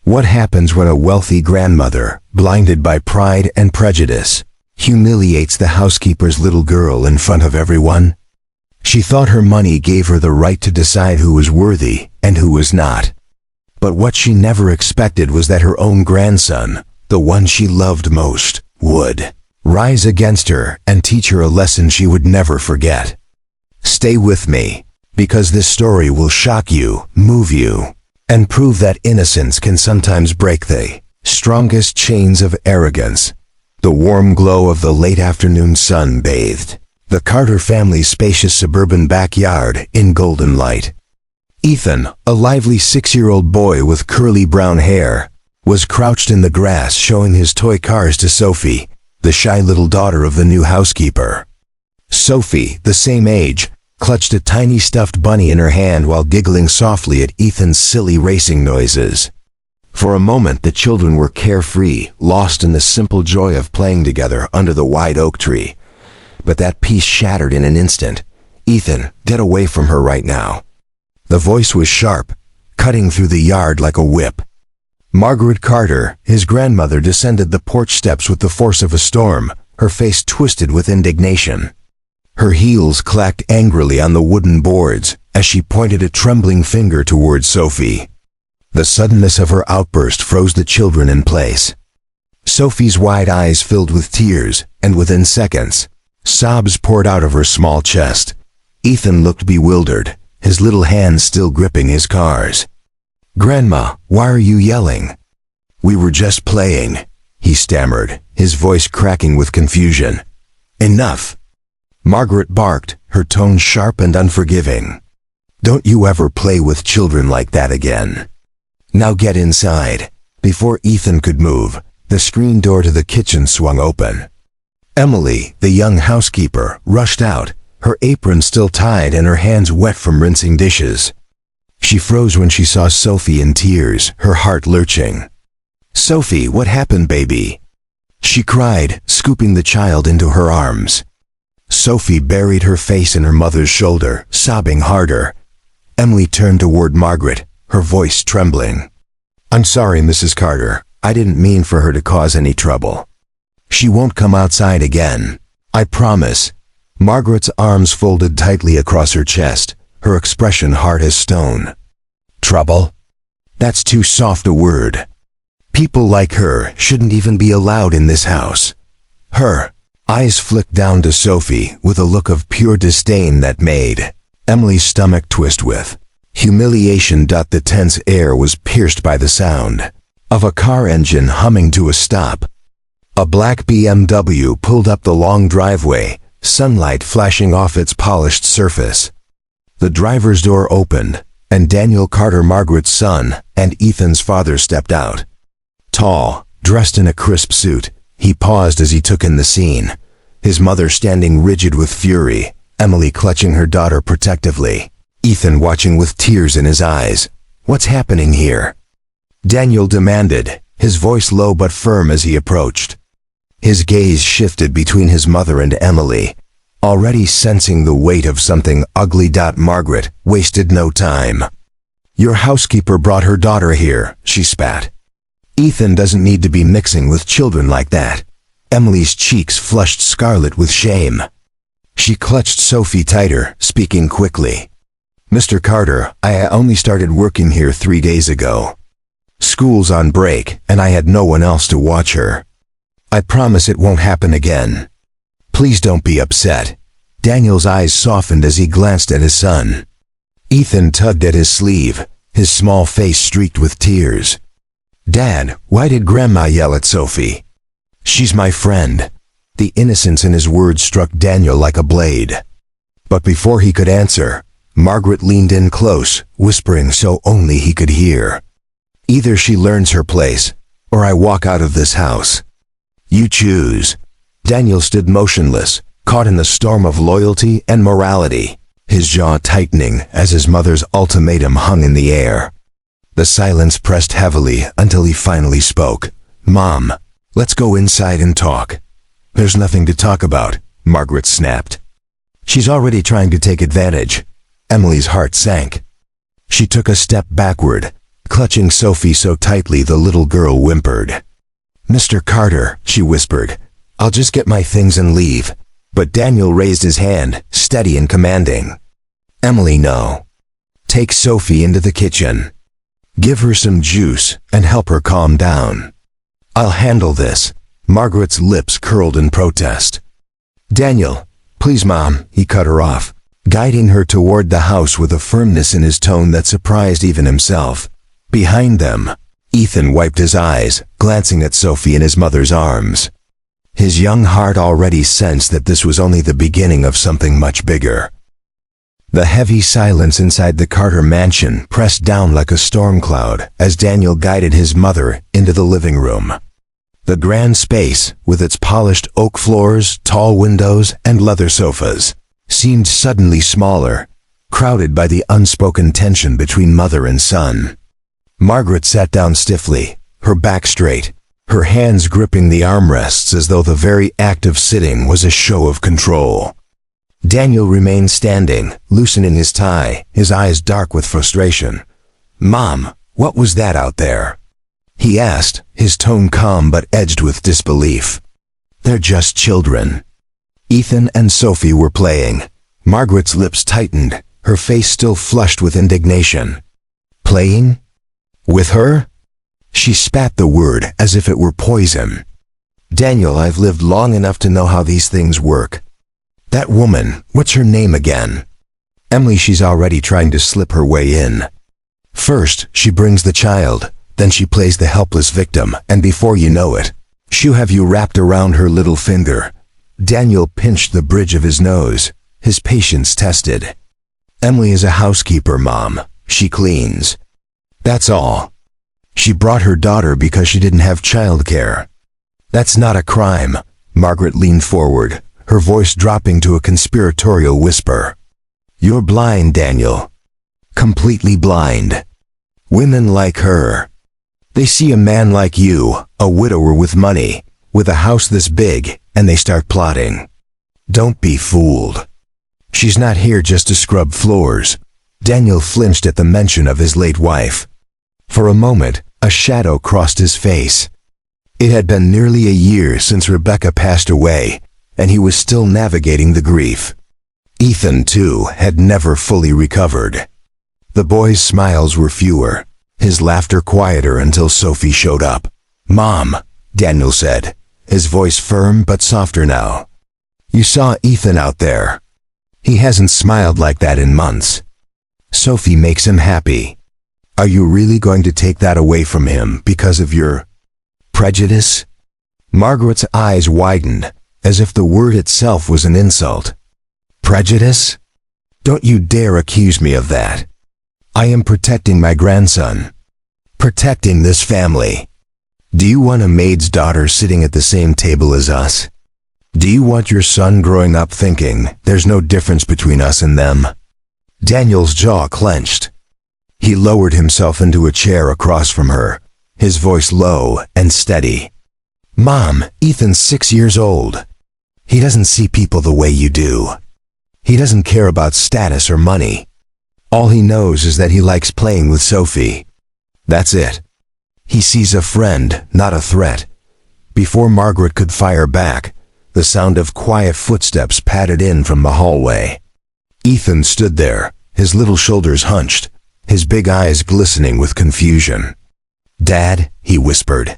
What happens when a wealthy grandmother, blinded by pride and prejudice, humiliates the housekeeper's little girl in front of everyone? She thought her money gave her the right to decide who was worthy and who was not. But what she never expected was that her own grandson, the one she loved most, would rise against her and teach her a lesson she would never forget. Stay with me, because this story will shock you, move you, and prove that innocence can sometimes break the strongest chains of arrogance. The warm glow of the late afternoon sun bathed the Carter family's spacious suburban backyard in golden light. Ethan, a lively 6-year-old boy with curly brown hair, was crouched in the grass showing his toy cars to Sophie, the shy little daughter of the new housekeeper. Sophie, the same age, clutched a tiny stuffed bunny in her hand while giggling softly at Ethan's silly racing noises. For a moment the children were carefree, lost in the simple joy of playing together under the wide oak tree. But that peace shattered in an instant. "Ethan, get away from her right now." The voice was sharp, cutting through the yard like a whip. Margaret Carter, his grandmother, descended the porch steps with the force of a storm, her face twisted with indignation. Her heels clacked angrily on the wooden boards as she pointed a trembling finger towards Sophie. The suddenness of her outburst froze the children in place. Sophie's wide eyes filled with tears, and within seconds, sobs poured out of her small chest. Ethan looked bewildered, his little hands still gripping his cars. "Grandma, why are you yelling?" "We were just playing," he stammered, his voice cracking with confusion. "Enough!" Margaret barked, her tone sharp and unforgiving. "Don't you ever play with children like that again. Now get inside." Before Ethan could move, the screen door to the kitchen swung open. Emily, the young housekeeper, rushed out, her apron still tied and her hands wet from rinsing dishes. She froze when she saw Sophie in tears, her heart lurching. "Sophie, what happened, baby?" she cried, scooping the child into her arms. Sophie buried her face in her mother's shoulder, sobbing harder. Emily turned toward Margaret, her voice trembling. "I'm sorry, Mrs. Carter. I didn't mean for her to cause any trouble. She won't come outside again. I promise." Margaret's arms folded tightly across her chest, her expression hard as stone. "Trouble? That's too soft a word. People like her shouldn't even be allowed in this house." Her eyes flicked down to Sophie with a look of pure disdain that made Emily's stomach twist with humiliation. The tense air was pierced by the sound of a car engine humming to a stop. A black BMW pulled up the long driveway, sunlight flashing off its polished surface. The driver's door opened, and Daniel Carter, Margaret's son, and Ethan's father stepped out. Tall, dressed in a crisp suit, he paused as he took in the scene, his mother standing rigid with fury, Emily clutching her daughter protectively, Ethan watching with tears in his eyes. "What's happening here?" Daniel demanded, his voice low but firm as he approached. His gaze shifted between his mother and Emily, already sensing the weight of something ugly. Margaret wasted no time. "Your housekeeper brought her daughter here," she spat. "Ethan doesn't need to be mixing with children like that." Emily's cheeks flushed scarlet with shame. She clutched Sophie tighter, speaking quickly. "Mr. Carter, I only started working here 3 days ago. School's on break, and I had no one else to watch her. I promise it won't happen again. Please don't be upset." Daniel's eyes softened as he glanced at his son. Ethan tugged at his sleeve, his small face streaked with tears. "Dad, why did Grandma yell at Sophie?" "She's my friend." The innocence in his words struck Daniel like a blade. But before he could answer, Margaret leaned in close, whispering so only he could hear. "Either she learns her place, or I walk out of this house. You choose." Daniel stood motionless, caught in the storm of loyalty and morality, his jaw tightening as his mother's ultimatum hung in the air. The silence pressed heavily until he finally spoke. "Mom, let's go inside and talk." "There's nothing to talk about," Margaret snapped. "She's already trying to take advantage." Emily's heart sank. She took a step backward, clutching Sophie so tightly the little girl whimpered. "Mr. Carter," she whispered, "I'll just get my things and leave." But Daniel raised his hand, steady and commanding. "Emily, no. Take Sophie into the kitchen. Give her some juice and help her calm down." "I'll handle this." Margaret's lips curled in protest. "Daniel, please, Mom," he cut her off, guiding her toward the house with a firmness in his tone that surprised even himself. Behind them, Ethan wiped his eyes, glancing at Sophie in his mother's arms. His young heart already sensed that this was only the beginning of something much bigger. The heavy silence inside the Carter mansion pressed down like a storm cloud as Daniel guided his mother into the living room. The grand space, with its polished oak floors, tall windows, and leather sofas, seemed suddenly smaller, crowded by the unspoken tension between mother and son. Margaret sat down stiffly, her back straight, her hands gripping the armrests as though the very act of sitting was a show of control. Daniel remained standing, loosening his tie, his eyes dark with frustration. "Mom, what was that out there?" he asked, his tone calm but edged with disbelief. "They're just children." Ethan and Sophie were playing. Margaret's lips tightened, her face still flushed with indignation. "Playing? With her?" She spat the word as if it were poison. "Daniel, I've lived long enough to know how these things work. That woman, what's her name again?" "Emily, she's already trying to slip her way in. First, she brings the child, then she plays the helpless victim, and before you know it, she'll have you wrapped around her little finger." Daniel pinched the bridge of his nose, his patience tested. "Emily is a housekeeper, Mom. She cleans. That's all. She brought her daughter because she didn't have childcare." "That's not a crime." Margaret leaned forward, her voice dropping to a conspiratorial whisper. "You're blind, Daniel. Completely blind. Women like her, they see a man like you, a widower with money, with a house this big, and they start plotting. Don't be fooled. She's not here just to scrub floors." Daniel flinched at the mention of his late wife. For a moment, a shadow crossed his face. It had been nearly a year since Rebecca passed away, and he was still navigating the grief. Ethan, too, had never fully recovered. The boy's smiles were fewer, his laughter quieter until Sophie showed up. "Mom," Daniel said, his voice firm but softer now. "You saw Ethan out there. He hasn't smiled like that in months. Sophie makes him happy. Are you really going to take that away from him because of your prejudice?" Margaret's eyes widened, as if the word itself was an insult. "Prejudice? Don't you dare accuse me of that. I am protecting my grandson. Protecting this family. Do you want a maid's daughter sitting at the same table as us? Do you want your son growing up thinking there's no difference between us and them?" Daniel's jaw clenched. He lowered himself into a chair across from her, his voice low and steady. "Mom, Ethan's 6 years old. He doesn't see people the way you do. He doesn't care about status or money. All he knows is that he likes playing with Sophie. That's it. He sees a friend, not a threat." Before Margaret could fire back, the sound of quiet footsteps pattered in from the hallway. Ethan stood there, his little shoulders hunched, his big eyes glistening with confusion. "Dad," he whispered,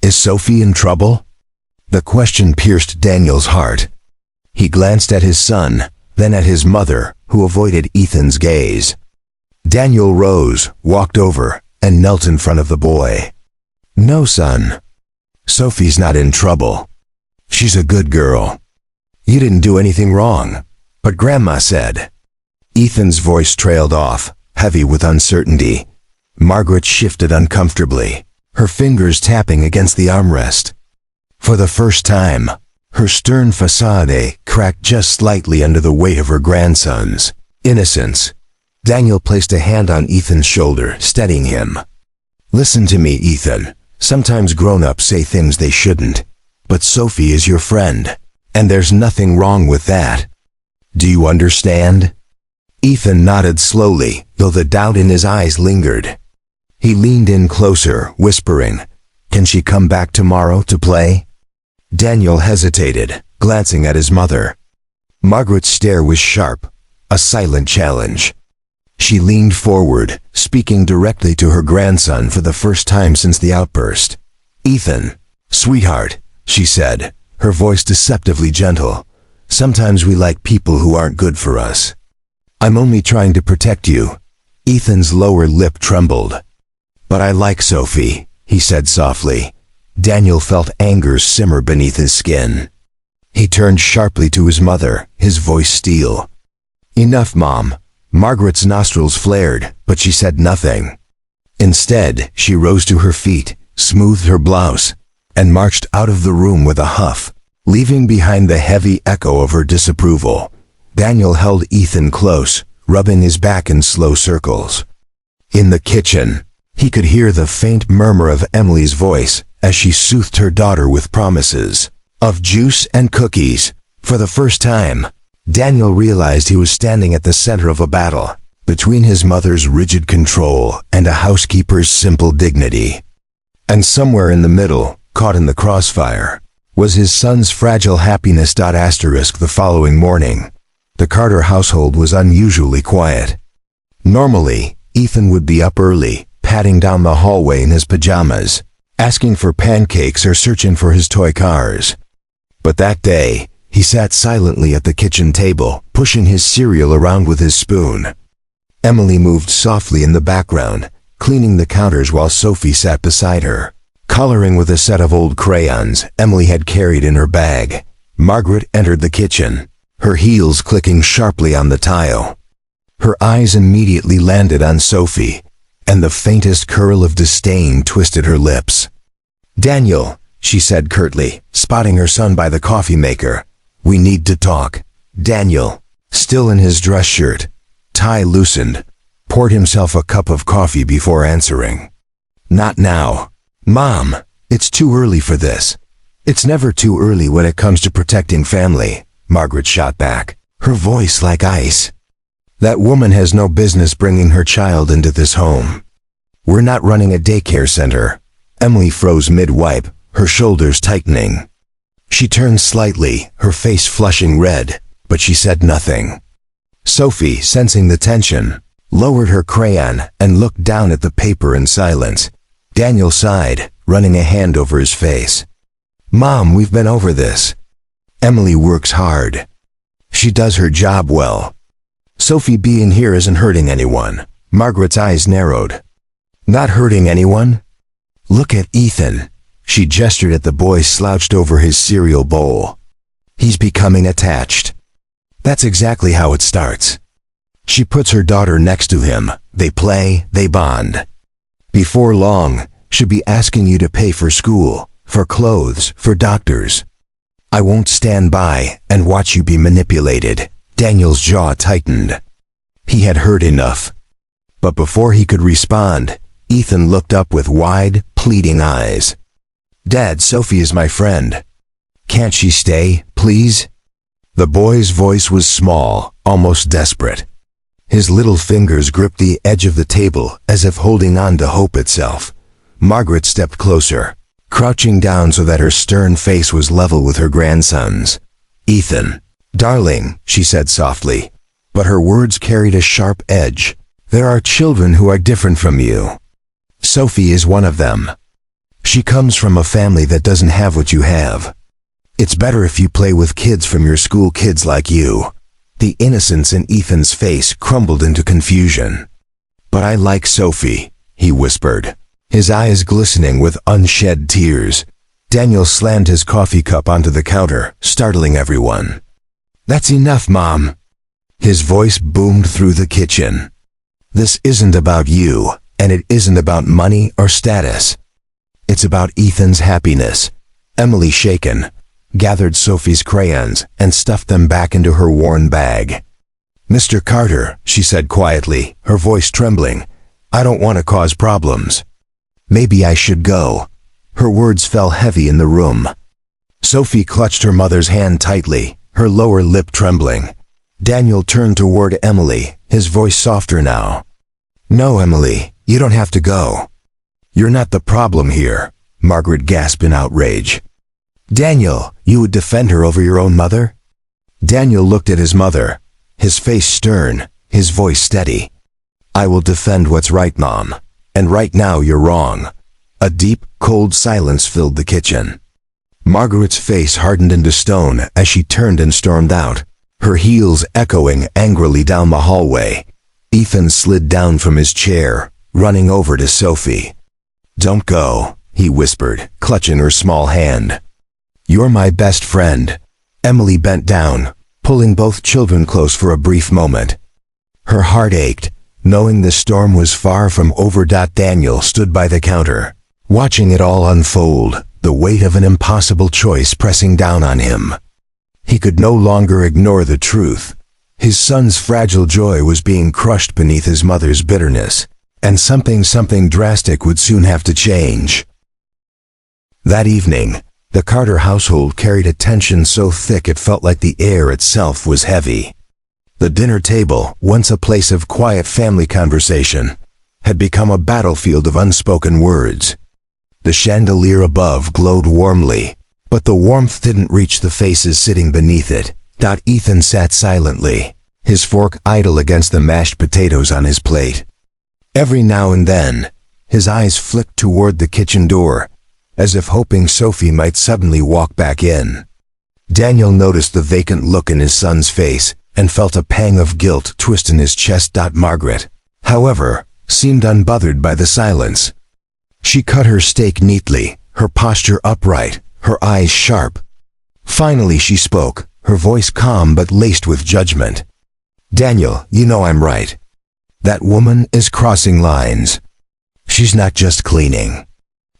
"is Sophie in trouble?" The question pierced Daniel's heart. He glanced at his son, then at his mother, who avoided Ethan's gaze. Daniel rose, walked over, and knelt in front of the boy. "No, son. Sophie's not in trouble. She's a good girl. You didn't do anything wrong, but Grandma said." Ethan's voice trailed off, heavy with uncertainty. Margaret shifted uncomfortably, her fingers tapping against the armrest. For the first time, her stern facade cracked just slightly under the weight of her grandson's innocence. Daniel placed a hand on Ethan's shoulder, steadying him. "Listen to me, Ethan. Sometimes grown-ups say things they shouldn't, but Sophie is your friend, and there's nothing wrong with that. Do you understand?" Ethan nodded slowly, though the doubt in his eyes lingered. He leaned in closer, whispering, "Can she come back tomorrow to play?" Daniel hesitated, glancing at his mother. Margaret's stare was sharp, a silent challenge. She leaned forward, speaking directly to her grandson for the first time since the outburst. "Ethan, sweetheart," she said, her voice deceptively gentle. "Sometimes we like people who aren't good for us. I'm only trying to protect you." Ethan's lower lip trembled. "But I like Sophie," he said softly. Daniel felt anger simmer beneath his skin. He turned sharply to his mother, his voice steel. "Enough, Mom." Margaret's nostrils flared, but she said nothing. Instead, she rose to her feet, smoothed her blouse, and marched out of the room with a huff, leaving behind the heavy echo of her disapproval. Daniel held Ethan close, rubbing his back in slow circles. In the kitchen, he could hear the faint murmur of Emily's voice as she soothed her daughter with promises of juice and cookies. For the first time, Daniel realized he was standing at the center of a battle, between his mother's rigid control and a housekeeper's simple dignity. And somewhere in the middle, caught in the crossfire, was his son's fragile happiness. The following morning, the Carter household was unusually quiet. Normally, Ethan would be up early, padding down the hallway in his pajamas, asking for pancakes or searching for his toy cars. But that day, he sat silently at the kitchen table, pushing his cereal around with his spoon. Emily moved softly in the background, cleaning the counters while Sophie sat beside her, coloring with a set of old crayons Emily had carried in her bag. Margaret entered the kitchen, her heels clicking sharply on the tile. Her eyes immediately landed on Sophie, and the faintest curl of disdain twisted her lips. "Daniel," she said curtly, spotting her son by the coffee maker. "We need to talk." Daniel, still in his dress shirt, tie loosened, poured himself a cup of coffee before answering. "Not now. Mom, it's too early for this." "It's never too early when it comes to protecting family," Margaret shot back, her voice like ice. "That woman has no business bringing her child into this home. We're not running a daycare center." Emily froze mid-wipe, her shoulders tightening. She turned slightly, her face flushing red, but she said nothing. Sophie, sensing the tension, lowered her crayon and looked down at the paper in silence. Daniel sighed, running a hand over his face. "Mom, we've been over this. Emily works hard. She does her job well. Sophie being here isn't hurting anyone." Margaret's eyes narrowed. "Not hurting anyone? Look at Ethan." She gestured at the boy slouched over his cereal bowl. "He's becoming attached. That's exactly how it starts." She puts her daughter next to him. They play, they bond. Before long, she'll be asking you to pay for school, for clothes, for doctors. "I won't stand by and watch you be manipulated." Daniel's jaw tightened. He had heard enough. But before he could respond, Ethan looked up with wide, pleading eyes. "Dad, Sophie is my friend. Can't she stay, please?" The boy's voice was small, almost desperate. His little fingers gripped the edge of the table as if holding on to hope itself. Margaret stepped closer, crouching down so that her stern face was level with her grandson's. "Ethan, darling," she said softly, but her words carried a sharp edge. "There are children who are different from you. Sophie is one of them. She comes from a family that doesn't have what you have. It's better if you play with kids from your school, kids like you." The innocence in Ethan's face crumbled into confusion. "But I like Sophie," he whispered, his eyes glistening with unshed tears. Daniel slammed his coffee cup onto the counter, startling everyone. "That's enough, Mom." His voice boomed through the kitchen. "This isn't about you, and it isn't about money or status. It's about Ethan's happiness." Emily, shaken, gathered Sophie's crayons and stuffed them back into her worn bag. "Mr. Carter," she said quietly, her voice trembling, "I don't want to cause problems. Maybe I should go." Her words fell heavy in the room. Sophie clutched her mother's hand tightly, her lower lip trembling. Daniel turned toward Emily, his voice softer now. "No, Emily, You don't have to go. You're not the problem here, Margaret gasped in outrage. Daniel, you would defend her over your own mother? Daniel looked at his mother, his face stern, his voice steady. I will defend what's right, Mom. And right now you're wrong. A deep, cold silence filled the kitchen. Margaret's face hardened into stone as she turned and stormed out, her heels echoing angrily down the hallway. Ethan slid down from his chair, running over to Sophie. Don't go, he whispered, clutching her small hand. You're my best friend. Emily bent down, pulling both children close for a brief moment. Her heart ached, knowing the storm was far from over. Daniel stood by the counter, watching it all unfold, the weight of an impossible choice pressing down on him. He could no longer ignore the truth. His son's fragile joy was being crushed beneath his mother's bitterness, and something drastic would soon have to change. That evening, the Carter household carried a tension so thick it felt like the air itself was heavy. The dinner table, once a place of quiet family conversation, had become a battlefield of unspoken words. The chandelier above glowed warmly, but the warmth didn't reach the faces sitting beneath it. Ethan sat silently, his fork idle against the mashed potatoes on his plate. Every now and then, his eyes flicked toward the kitchen door, as if hoping Sophie might suddenly walk back in. Daniel noticed the vacant look in his son's face and felt a pang of guilt twist in his chest. Margaret, however, seemed unbothered by the silence. She cut her steak neatly, her posture upright, her eyes sharp. Finally she spoke, her voice calm but laced with judgment. Daniel, you know I'm right. That woman is crossing lines. She's not just cleaning.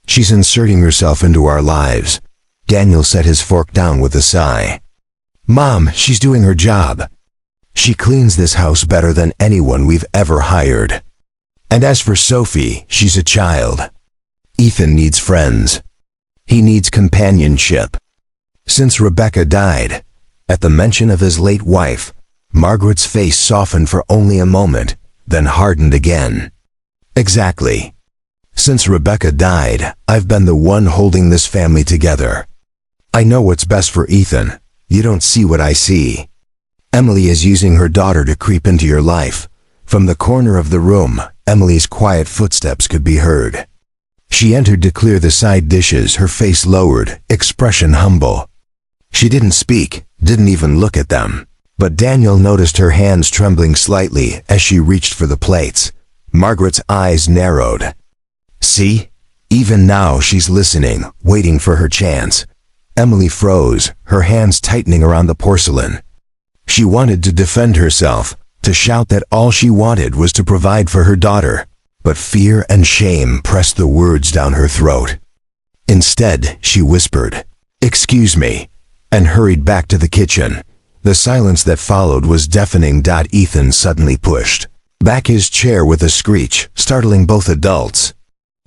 She's inserting herself into our lives. Daniel set his fork down with a sigh. Mom, she's doing her job. She cleans this house better than anyone we've ever hired. And as for Sophie, she's a child. Ethan needs friends. He needs companionship. Since Rebecca died, at the mention of his late wife, Margaret's face softened for only a moment, then hardened again. Exactly. Since Rebecca died, I've been the one holding this family together. I know what's best for Ethan. You don't see what I see. Emily is using her daughter to creep into your life. From the corner of the room, Emily's quiet footsteps could be heard. She entered to clear the side dishes, her face lowered, expression humble. She didn't speak, didn't even look at them. But Daniel noticed her hands trembling slightly as she reached for the plates. Margaret's eyes narrowed. See? Even now she's listening, waiting for her chance. Emily froze, her hands tightening around the porcelain. She wanted to defend herself, to shout that all she wanted was to provide for her daughter, but fear and shame pressed the words down her throat. Instead, she whispered, "Excuse me," and hurried back to the kitchen. The silence that followed was deafening. Ethan suddenly pushed back his chair with a screech, startling both adults.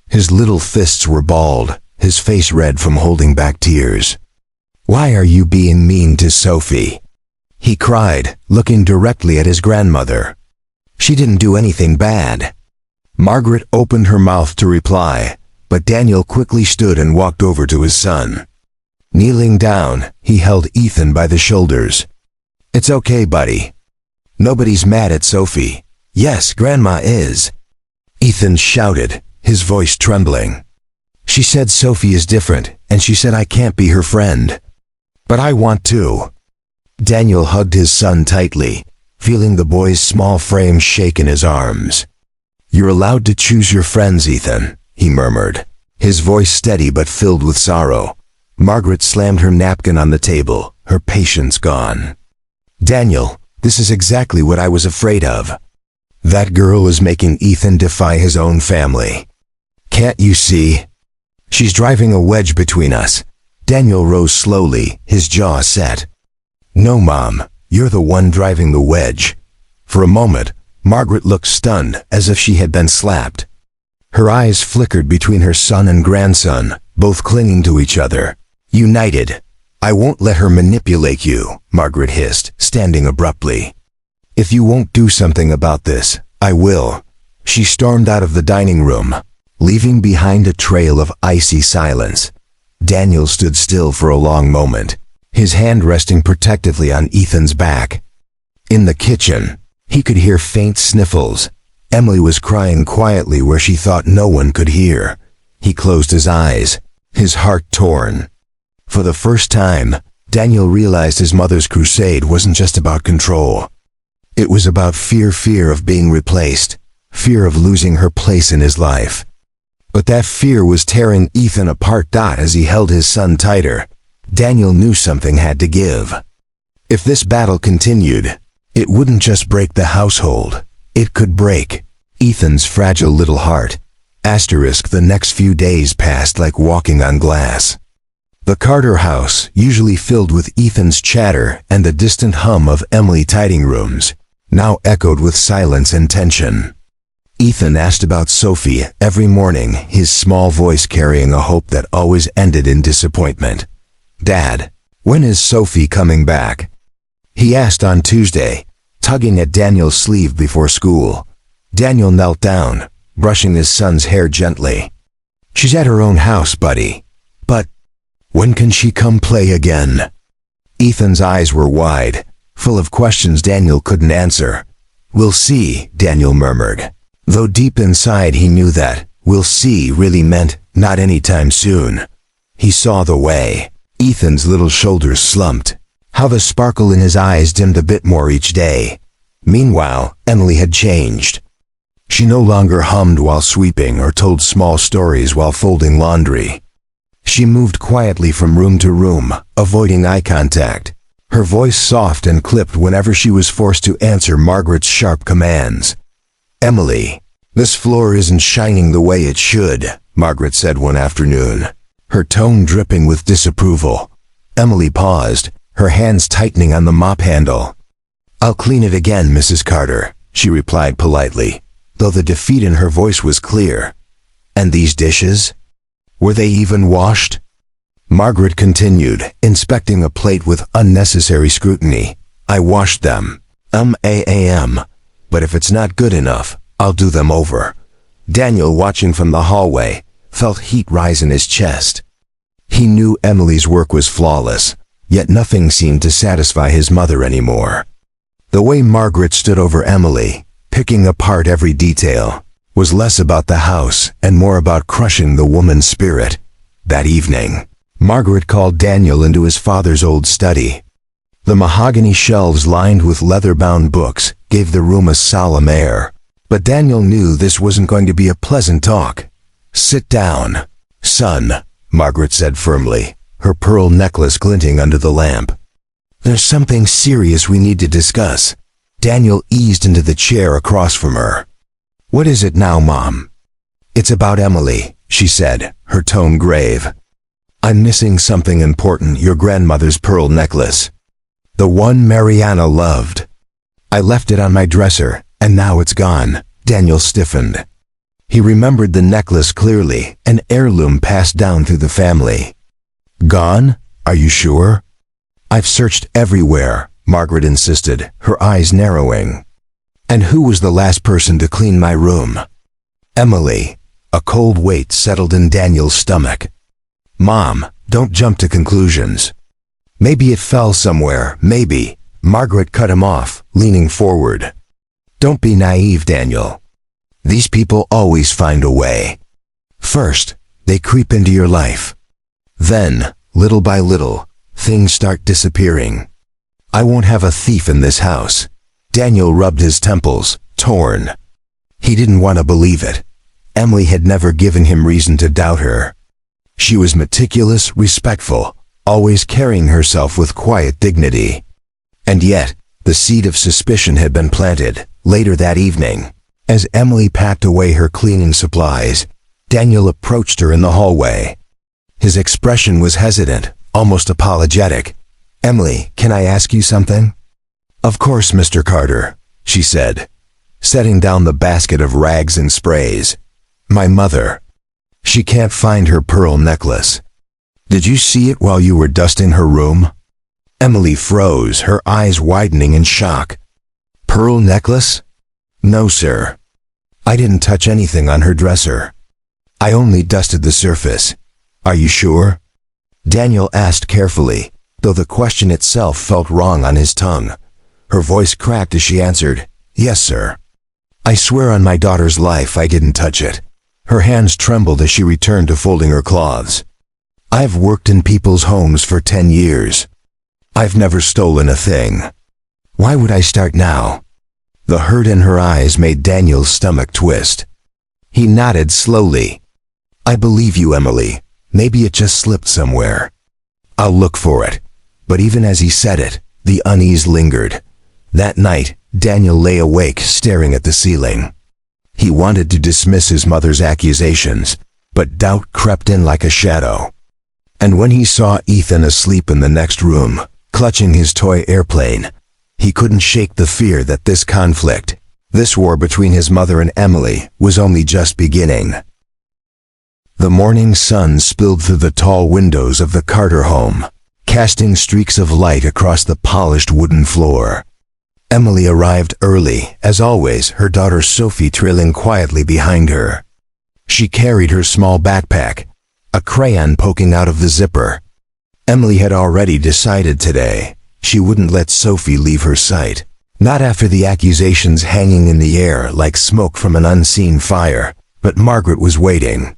His little fists were balled, his face red from holding back tears. "Why are you being mean to Sophie?" he cried, looking directly at his grandmother. "She didn't do anything bad." Margaret opened her mouth to reply, but Daniel quickly stood and walked over to his son. Kneeling down, he held Ethan by the shoulders. "It's okay, buddy. Nobody's mad at Sophie. Yes, Grandma is," Ethan shouted, his voice trembling. "She said Sophie is different, and she said I can't be her friend. But I want to." Daniel hugged his son tightly, feeling the boy's small frame shake in his arms. "You're allowed to choose your friends, Ethan," he murmured, his voice steady but filled with sorrow. Margaret slammed her napkin on the table, her patience gone. "Daniel, this is exactly what I was afraid of. That girl is making Ethan defy his own family. Can't you see? She's driving a wedge between us." Daniel rose slowly, his jaw set. "No, Mom, you're the one driving the wedge." For a moment, Margaret looked stunned, as if she had been slapped. Her eyes flickered between her son and grandson, both clinging to each other, united. "I won't let her manipulate you," Margaret hissed, standing abruptly. "If you won't do something about this, I will." She stormed out of the dining room, leaving behind a trail of icy silence. Daniel stood still for a long moment, his hand resting protectively on Ethan's back. In the kitchen, he could hear faint sniffles. Emily was crying quietly where she thought no one could hear. He closed his eyes, his heart torn. For the first time, Daniel realized his mother's crusade wasn't just about control. It was about fear of being replaced, fear of losing her place in his life. But that fear was tearing Ethan apart. As he held his son tighter, Daniel knew something had to give. If this battle continued, it wouldn't just break the household, it could break Ethan's fragile little heart. The next few days passed like walking on glass. The Carter house, usually filled with Ethan's chatter and the distant hum of Emily tidying rooms, now echoed with silence and tension. Ethan asked about Sophie every morning, his small voice carrying a hope that always ended in disappointment. "Dad, when is Sophie coming back?" he asked on Tuesday, tugging at Daniel's sleeve before school. Daniel knelt down, brushing his son's hair gently. "She's at her own house, buddy. But when can she come play again?" Ethan's eyes were wide, full of questions Daniel couldn't answer. "We'll see," Daniel murmured, though deep inside he knew that "we'll see" really meant not anytime soon. He saw the way. Ethan's little shoulders slumped, how the sparkle in his eyes dimmed a bit more each day. Meanwhile, Emily had changed. She no longer hummed while sweeping or told small stories while folding laundry. She moved quietly from room to room, avoiding eye contact, her voice soft and clipped whenever she was forced to answer Margaret's sharp commands. "Emily, this floor isn't shining the way it should," Margaret said one afternoon, her tone dripping with disapproval. Emily paused, her hands tightening on the mop handle. "I'll clean it again, Mrs. Carter," she replied politely, though the defeat in her voice was clear. "And these dishes? Were they even washed?" Margaret continued, inspecting a plate with unnecessary scrutiny. "I washed them. But if it's not good enough, I'll do them over." Daniel, watching from the hallway, felt heat rise in his chest. He knew Emily's work was flawless, yet nothing seemed to satisfy his mother anymore. The way Margaret stood over Emily, picking apart every detail, was less about the house and more about crushing the woman's spirit. That evening, Margaret called Daniel into his father's old study. The mahogany shelves lined with leather-bound books gave the room a solemn air. But Daniel knew this wasn't going to be a pleasant talk. "Sit down, son," Margaret said firmly, her pearl necklace glinting under the lamp. "There's something serious we need to discuss." Daniel eased into the chair across from her. "What is it now, Mom?" "It's about Emily," she said, her tone grave. "I'm missing something important, your grandmother's pearl necklace. The one Mariana loved. I left it on my dresser, and now it's gone." Daniel stiffened. He remembered the necklace clearly, an heirloom passed down through the family. "Gone? Are you sure?" "I've searched everywhere," Margaret insisted, her eyes narrowing. "And who was the last person to clean my room?" "Emily." A cold weight settled in Daniel's stomach. "Mom, don't jump to conclusions. Maybe it fell somewhere, maybe." Margaret cut him off, leaning forward. "Don't be naive, Daniel. These people always find a way. First, they creep into your life. Then, little by little, things start disappearing. I won't have a thief in this house." Daniel rubbed his temples, torn. He didn't want to believe it. Emily had never given him reason to doubt her. She was meticulous, respectful, always carrying herself with quiet dignity. And yet, the seed of suspicion had been planted. Later that evening, as Emily packed away her cleaning supplies, Daniel approached her in the hallway. His expression was hesitant, almost apologetic. "Emily, can I ask you something?" "Of course, Mr. Carter," she said, setting down the basket of rags and sprays. "My mother. She can't find her pearl necklace. Did you see it while you were dusting her room?" Emily froze, her eyes widening in shock. "Pearl necklace? No, sir." I didn't touch anything on her dresser. I only dusted the surface. Are you sure? Daniel asked carefully, though the question itself felt wrong on his tongue. Her voice cracked as she answered, "Yes, sir. I swear on my daughter's life I didn't touch it." Her hands trembled as she returned to folding her cloths. "I've worked in people's homes for 10 years. I've never stolen a thing. Why would I start now?" The hurt in her eyes made Daniel's stomach twist. He nodded slowly. "I believe you, Emily. Maybe it just slipped somewhere. I'll look for it." But even as he said it, the unease lingered. That night, Daniel lay awake staring at the ceiling. He wanted to dismiss his mother's accusations, but doubt crept in like a shadow. And when he saw Ethan asleep in the next room, clutching his toy airplane, he couldn't shake the fear that this conflict, this war between his mother and Emily, was only just beginning. The morning sun spilled through the tall windows of the Carter home, casting streaks of light across the polished wooden floor. Emily arrived early, as always, her daughter Sophie trailing quietly behind her. She carried her small backpack, a crayon poking out of the zipper. Emily had already decided today she wouldn't let Sophie leave her sight, not after the accusations hanging in the air like smoke from an unseen fire, but Margaret was waiting.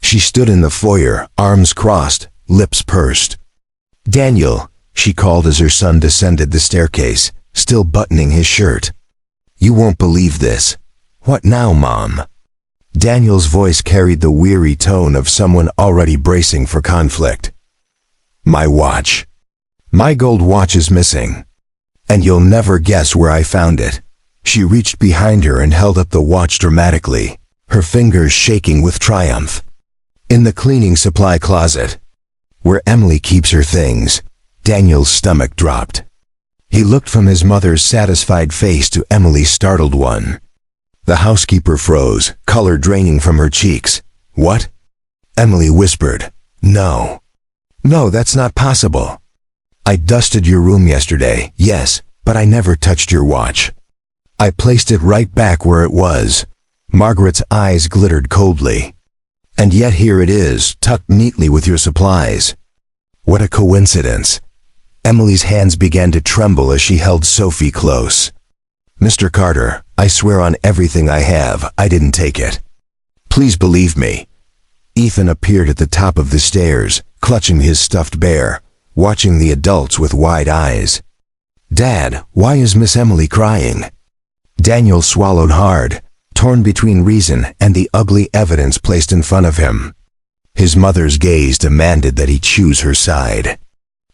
She stood in the foyer, arms crossed, lips pursed. "Daniel," she called as her son descended the staircase, still buttoning his shirt. "You won't believe this." "What now, Mom?" Daniel's voice carried the weary tone of someone already bracing for conflict. "My watch. My gold watch is missing. And you'll never guess where I found it." She reached behind her and held up the watch dramatically, her fingers shaking with triumph. "In the cleaning supply closet, where Emily keeps her things." Daniel's stomach dropped. He looked from his mother's satisfied face to Emily's startled one. The housekeeper froze, color draining from her cheeks. "What?" Emily whispered. No, that's not possible. "I dusted your room yesterday, yes, but I never touched your watch. I placed it right back where it was." Margaret's eyes glittered coldly. "And yet here it is, tucked neatly with your supplies. What a coincidence." Emily's hands began to tremble as she held Sophie close. "Mr. Carter, I swear on everything I have, I didn't take it. Please believe me." Ethan appeared at the top of the stairs, clutching his stuffed bear, watching the adults with wide eyes. "Dad, why is Miss Emily crying?" Daniel swallowed hard, torn between reason and the ugly evidence placed in front of him. His mother's gaze demanded that he choose her side.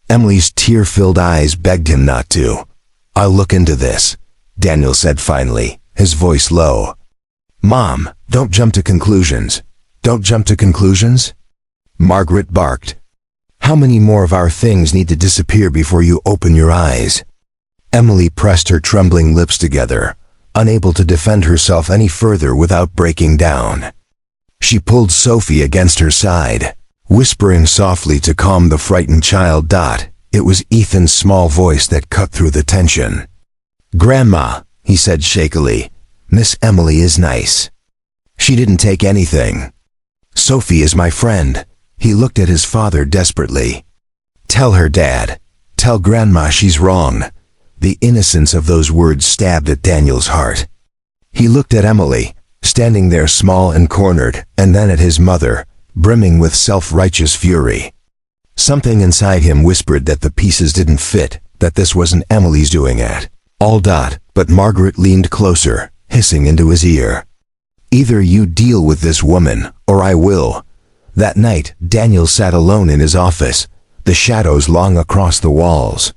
Emily's tear-filled eyes begged him not to. "I'll look into this," Daniel said finally, his voice low. "Mom, don't jump to conclusions. Don't jump to conclusions?" Margaret barked. "How many more of our things need to disappear before you open your eyes?" Emily pressed her trembling lips together, unable to defend herself any further without breaking down. She pulled Sophie against her side, whispering softly to calm the frightened child. It was Ethan's small voice that cut through the tension. "Grandma," he said shakily, "Miss Emily is nice. She didn't take anything. Sophie is my friend." He looked at his father desperately. "Tell her, Dad. Tell Grandma she's wrong." The innocence of those words stabbed at Daniel's heart. He looked at Emily, standing there small and cornered, and then at his mother, brimming with self-righteous fury. Something inside him whispered that the pieces didn't fit, that this wasn't Emily's doing it. But Margaret leaned closer, hissing into his ear. "Either you deal with this woman, or I will." That night, Daniel sat alone in his office, the shadows long across the walls.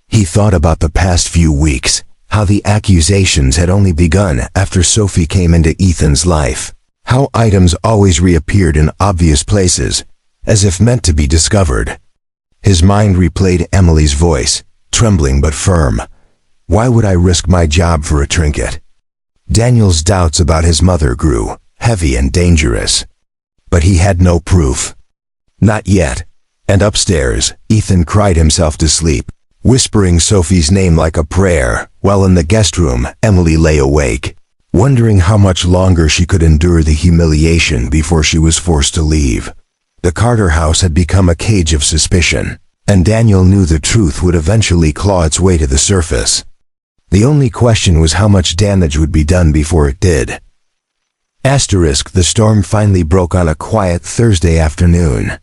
He thought about the past few weeks, how the accusations had only begun after Sophie came into Ethan's life, how items always reappeared in obvious places, as if meant to be discovered. His mind replayed Emily's voice, trembling but firm. "Why would I risk my job for a trinket?" Daniel's doubts about his mother grew, heavy and dangerous. But he had no proof. Not yet. And upstairs, Ethan cried himself to sleep, whispering Sophie's name like a prayer, while in the guest room, Emily lay awake, wondering how much longer she could endure the humiliation before she was forced to leave. The Carter house had become a cage of suspicion, and Daniel knew the truth would eventually claw its way to the surface. The only question was how much damage would be done before it did. The storm finally broke on a quiet Thursday afternoon.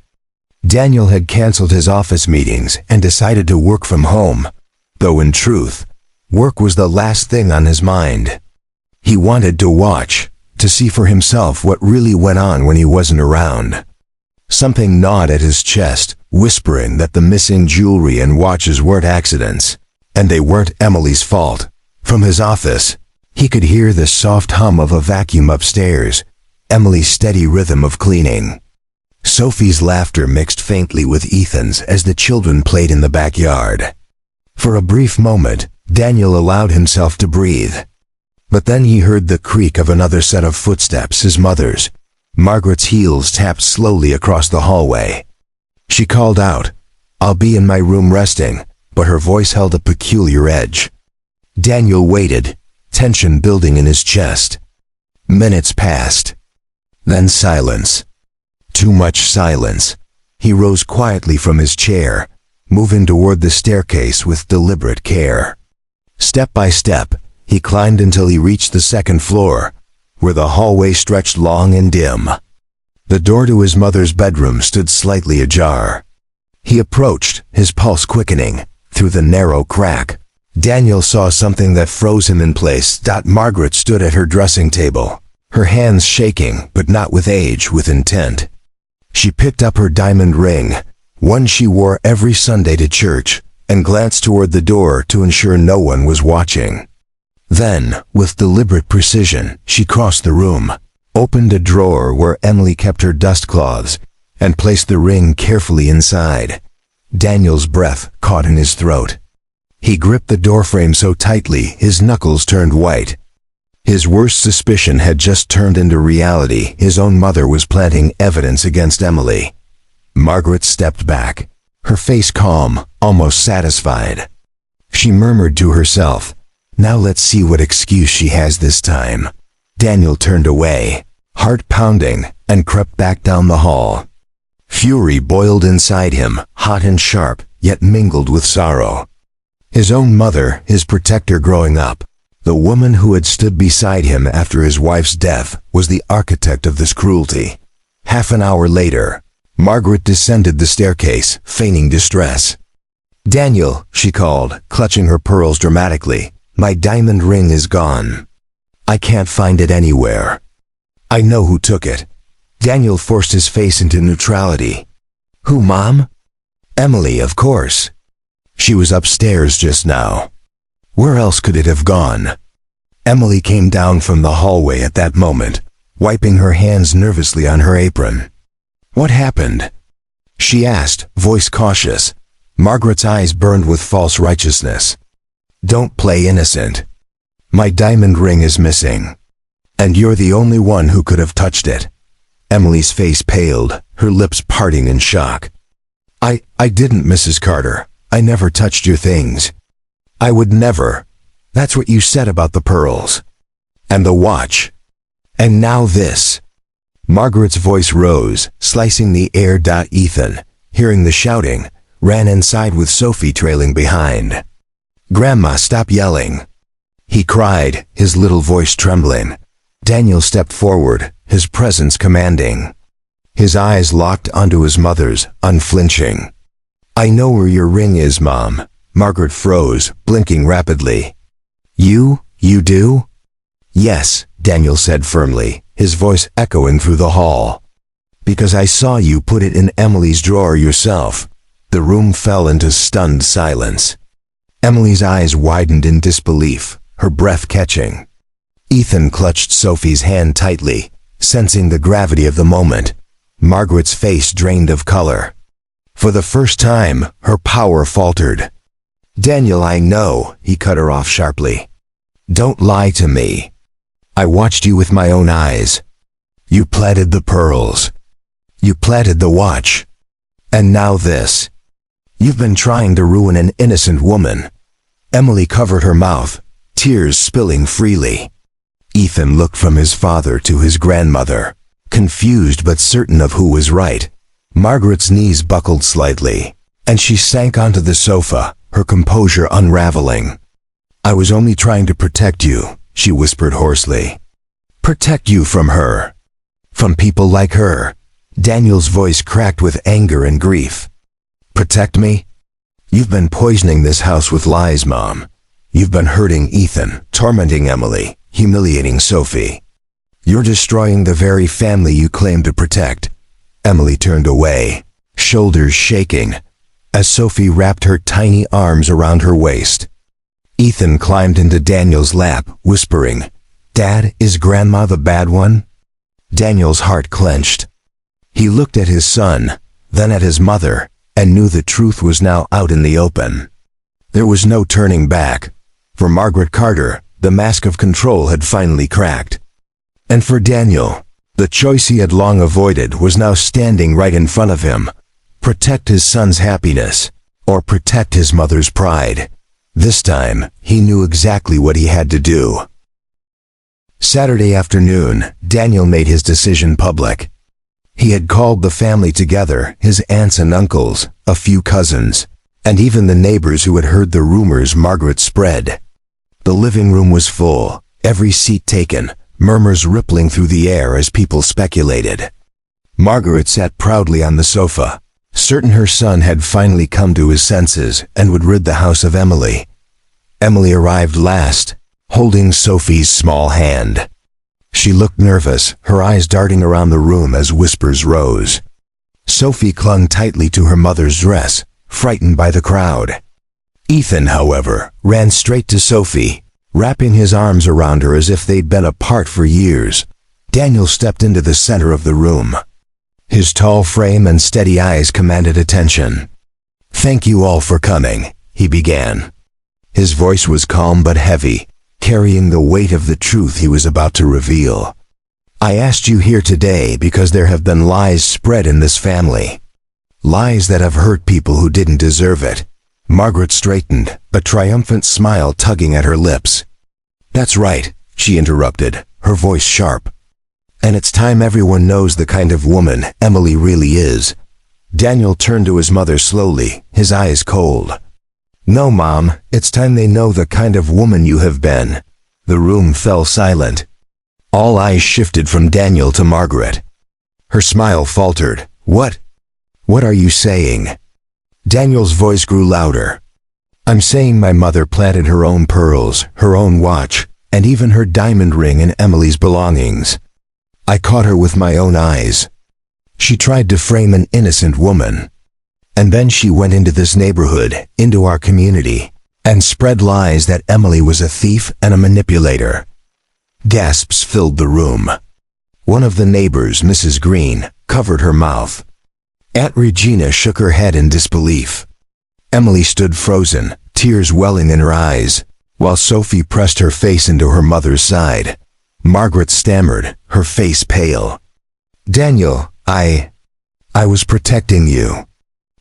Daniel had canceled his office meetings and decided to work from home, though in truth, work was the last thing on his mind. He wanted to watch, to see for himself what really went on when he wasn't around. Something gnawed at his chest, whispering that the missing jewelry and watches weren't accidents, and they weren't Emily's fault. From his office, he could hear the soft hum of a vacuum upstairs, Emily's steady rhythm of cleaning. Sophie's laughter mixed faintly with Ethan's as the children played in the backyard. For a brief moment, Daniel allowed himself to breathe. But then he heard the creak of another set of footsteps, his mother's. Margaret's heels tapped slowly across the hallway. She called out, "I'll be in my room resting," but her voice held a peculiar edge. Daniel waited, tension building in his chest. Minutes passed. Then silence. Too much silence. He rose quietly from his chair, moving toward the staircase with deliberate care. Step by step, he climbed until he reached the second floor, where the hallway stretched long and dim. The door to his mother's bedroom stood slightly ajar. He approached, his pulse quickening. Through the narrow crack, Daniel saw something that froze him in place. Margaret stood at her dressing table, her hands shaking, but not with age, with intent. She picked up her diamond ring, one she wore every Sunday to church, and glanced toward the door to ensure no one was watching. Then, with deliberate precision, she crossed the room, opened a drawer where Emily kept her dust cloths, and placed the ring carefully inside. Daniel's breath caught in his throat. He gripped the doorframe so tightly his knuckles turned white. His worst suspicion had just turned into reality. His own mother was planting evidence against Emily. Margaret stepped back, her face calm, almost satisfied. She murmured to herself, "Now let's see what excuse she has this time." Daniel turned away, heart pounding, and crept back down the hall. Fury boiled inside him, hot and sharp, yet mingled with sorrow. His own mother, his protector growing up, the woman who had stood beside him after his wife's death, was the architect of this cruelty. Half an hour later, Margaret descended the staircase, feigning distress. "Daniel," she called, clutching her pearls dramatically, "my diamond ring is gone. I can't find it anywhere. I know who took it." Daniel forced his face into neutrality. "Who, Mom?" "Emily, of course. She was upstairs just now. Where else could it have gone?" Emily came down from the hallway at that moment, wiping her hands nervously on her apron. "What happened?" she asked, voice cautious. Margaret's eyes burned with false righteousness. "Don't play innocent. My diamond ring is missing. And you're the only one who could have touched it." Emily's face paled, her lips parting in shock. I didn't, Mrs. Carter. I never touched your things. I would never. That's what you said about the pearls. And the watch. And now this." Margaret's voice rose, slicing the air. Ethan, hearing the shouting, ran inside with Sophie trailing behind. "Grandma, stop yelling," he cried, his little voice trembling. Daniel stepped forward, his presence commanding. His eyes locked onto his mother's, unflinching. "I know where your ring is, Mom." Margaret froze, blinking rapidly. You do?" "Yes," Daniel said firmly, his voice echoing through the hall. "Because I saw you put it in Emily's drawer yourself." The room fell into stunned silence. Emily's eyes widened in disbelief, her breath catching. Ethan clutched Sophie's hand tightly, sensing the gravity of the moment. Margaret's face drained of color. For the first time, her power faltered. "Daniel, I know," he cut her off sharply. "Don't lie to me. I watched you with my own eyes. You planted the pearls. You planted the watch. And now this. You've been trying to ruin an innocent woman." Emily covered her mouth, tears spilling freely. Ethan looked from his father to his grandmother, confused but certain of who was right. Margaret's knees buckled slightly, and she sank onto the sofa, her composure unraveling. "I was only trying to protect you," she whispered hoarsely. "Protect you from her. From people like her." Daniel's voice cracked with anger and grief. "Protect me? You've been poisoning this house with lies, Mom. You've been hurting Ethan, tormenting Emily, humiliating Sophie. You're destroying the very family you claim to protect." Emily turned away, shoulders shaking, as Sophie wrapped her tiny arms around her waist. Ethan climbed into Daniel's lap, whispering, "Dad, is Grandma the bad one?" Daniel's heart clenched. He looked at his son, then at his mother, and knew the truth was now out in the open. There was no turning back. For Margaret Carter, the mask of control had finally cracked. And for Daniel, the choice he had long avoided was now standing right in front of him. Protect his son's happiness, or protect his mother's pride. This time, he knew exactly what he had to do. Saturday afternoon, Daniel made his decision public. He had called the family together, his aunts and uncles, a few cousins, and even the neighbors who had heard the rumors Margaret spread. The living room was full, every seat taken, murmurs rippling through the air as people speculated. Margaret sat proudly on the sofa, certain her son had finally come to his senses and would rid the house of Emily. Emily arrived last, holding Sophie's small hand. She looked nervous, her eyes darting around the room as whispers rose. Sophie clung tightly to her mother's dress, frightened by the crowd. Ethan, however, ran straight to Sophie, wrapping his arms around her as if they'd been apart for years. Daniel stepped into the center of the room. His tall frame and steady eyes commanded attention. "Thank you all for coming," he began. His voice was calm but heavy, carrying the weight of the truth he was about to reveal. "I asked you here today because there have been lies spread in this family. Lies that have hurt people who didn't deserve it." Margaret straightened, a triumphant smile tugging at her lips. "That's right," she interrupted, her voice sharp. "And it's time everyone knows the kind of woman Emily really is." Daniel turned to his mother slowly, his eyes cold. "No, Mom, it's time they know the kind of woman you have been." The room fell silent. All eyes shifted from Daniel to Margaret. Her smile faltered. What are you saying?" Daniel's voice grew louder. "I'm saying my mother planted her own pearls, her own watch, and even her diamond ring in Emily's belongings. I caught her with my own eyes. She tried to frame an innocent woman. And then she went into this neighborhood, into our community, and spread lies that Emily was a thief and a manipulator." Gasps filled the room. One of the neighbors, Mrs. Green, covered her mouth. Aunt Regina shook her head in disbelief. Emily stood frozen, tears welling in her eyes, while Sophie pressed her face into her mother's side. Margaret stammered, her face pale. "Daniel, I was protecting you.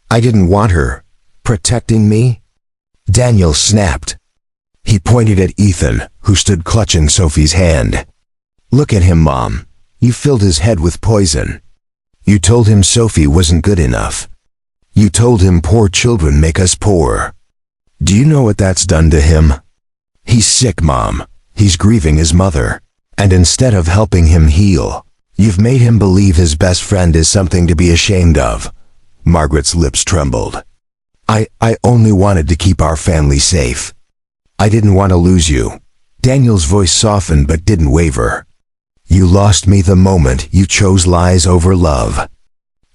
I didn't want her. Protecting me?" Daniel snapped. He pointed at Ethan, who stood clutching Sophie's hand. "Look at him, Mom. You filled his head with poison. You told him Sophie wasn't good enough. You told him poor children make us poor. Do you know what that's done to him? He's sick, Mom. He's grieving his mother. And instead of helping him heal, you've made him believe his best friend is something to be ashamed of." Margaret's lips trembled. I only wanted to keep our family safe. I didn't want to lose you." Daniel's voice softened but didn't waver. "You lost me the moment you chose lies over love.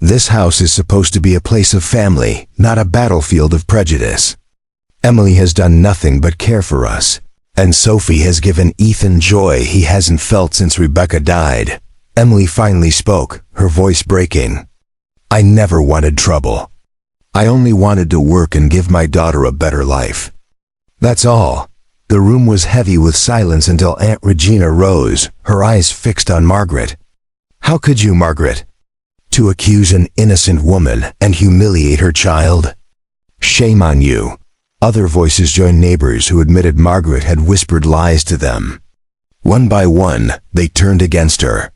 This house is supposed to be a place of family, not a battlefield of prejudice. Emily has done nothing but care for us, and Sophie has given Ethan joy he hasn't felt since Rebecca died." Emily finally spoke, her voice breaking. "I never wanted trouble. I only wanted to work and give my daughter a better life. That's all." The room was heavy with silence until Aunt Regina rose, her eyes fixed on Margaret. "How could you, Margaret? To accuse an innocent woman and humiliate her child? Shame on you." Other voices joined neighbors who admitted Margaret had whispered lies to them. One by one, they turned against her.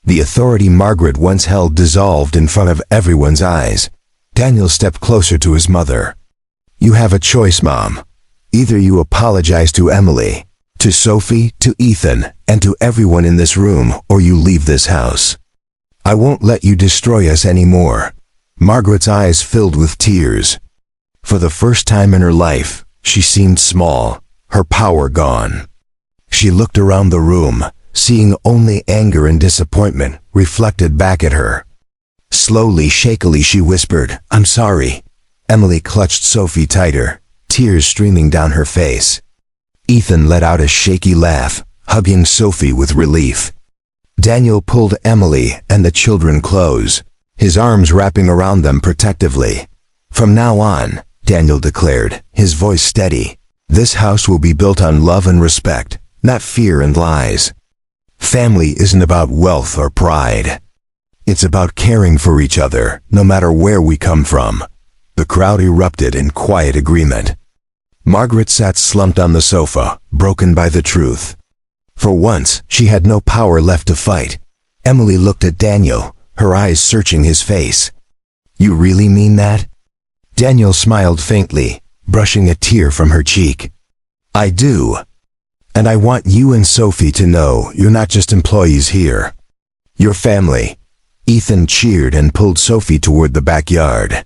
The authority Margaret once held dissolved in front of everyone's eyes. Daniel stepped closer to his mother. "You have a choice, Mom. Either you apologize to Emily, to Sophie, to Ethan, and to everyone in this room, or you leave this house. I won't let you destroy us anymore." Margaret's eyes filled with tears. For the first time in her life, she seemed small, her power gone. She looked around the room, seeing only anger and disappointment reflected back at her. Slowly, shakily, she whispered, "I'm sorry." Emily clutched Sophie tighter, tears streaming down her face. Ethan let out a shaky laugh, hugging Sophie with relief. Daniel pulled Emily and the children close, his arms wrapping around them protectively. "From now on," Daniel declared, his voice steady, "this house will be built on love and respect, not fear and lies. Family isn't about wealth or pride. It's about caring for each other, no matter where we come from." The crowd erupted in quiet agreement. Margaret sat slumped on the sofa, broken by the truth. For once, she had no power left to fight. Emily looked at Daniel, her eyes searching his face. "You really mean that?" Daniel smiled faintly, brushing a tear from her cheek. "I do. And I want you and Sophie to know you're not just employees here. You're family." Ethan cheered and pulled Sophie toward the backyard.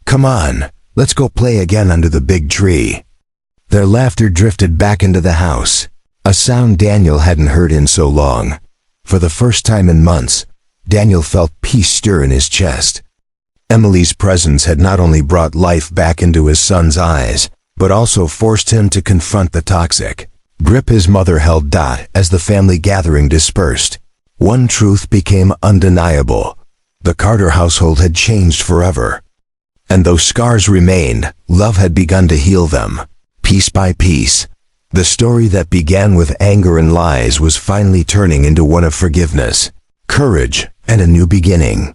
"Come on, let's go play again under the big tree." Their laughter drifted back into the house, a sound Daniel hadn't heard in so long. For the first time in months, Daniel felt peace stir in his chest. Emily's presence had not only brought life back into his son's eyes, but also forced him to confront the toxic grip his mother held as the family gathering dispersed. One truth became undeniable: the Carter household had changed forever. And though scars remained, love had begun to heal them, piece by piece. The story that began with anger and lies was finally turning into one of forgiveness, courage, and a new beginning.